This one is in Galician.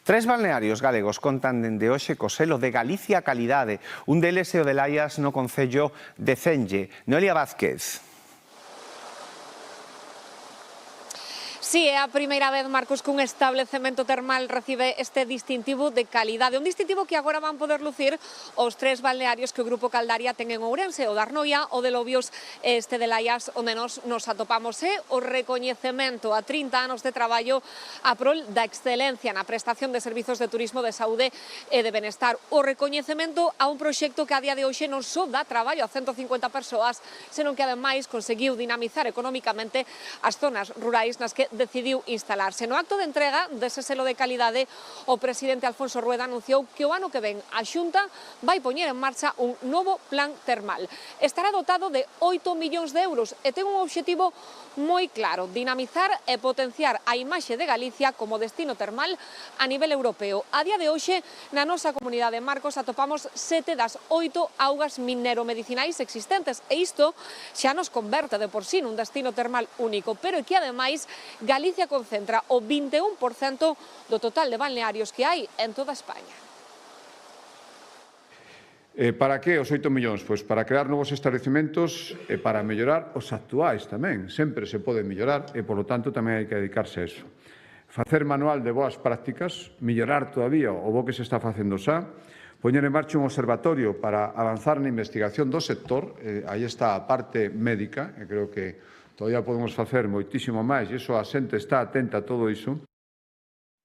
Tres balnearios galegos contan dende hoxe co selo de Galicia Calidade. Un deles é o de Laias no concello de Cenlle. Noelia Vázquez. Sí, é a primeira vez, Marcos, que un establecemento termal recibe este distintivo de calidade. Un distintivo que agora van poder lucir os tres balnearios que o Grupo Caldaria ten en Ourense, o de Arnoia, o de Lobios e este de Laias, onde nos atopamos. É o recoñecemento a 30 anos de traballo a prol da excelencia na prestación de servizos de turismo, de saúde e de benestar. O recoñecemento a un proxecto que a día de hoxe non só dá traballo a 150 persoas, senón que ademais conseguiu dinamizar económicamente as zonas rurais nas que decidiu instalarse. No acto de entrega dese selo de calidade, o presidente Alfonso Rueda anunciou que o ano que ven a Xunta vai poñer en marcha un novo plan termal. Estará dotado de 8 millóns de euros e ten un obxectivo moi claro: dinamizar e potenciar a imaxe de Galicia como destino termal a nivel europeo. A día de hoxe, na nosa comunidade, Marcos, atopamos 7 das 8 augas mineromedicinais existentes e isto xa nos converte de por sí nun destino termal único, pero que ademais Galicia concentra o 21% do total de balnearios que hai en toda España. Para que os 8 millóns? Pois para crear novos establecementos e para mellorar os actuais tamén. Sempre se pode mellorar e, polo tanto, tamén hai que dedicarse a eso. Facer manual de boas prácticas, mellorar todavía o bo que se está facendo xa, poñer en marcha un observatorio para avanzar na investigación do sector, aí está a parte médica, e creo que todavía podemos facer moitísimo máis, e iso a xente está atenta a todo iso.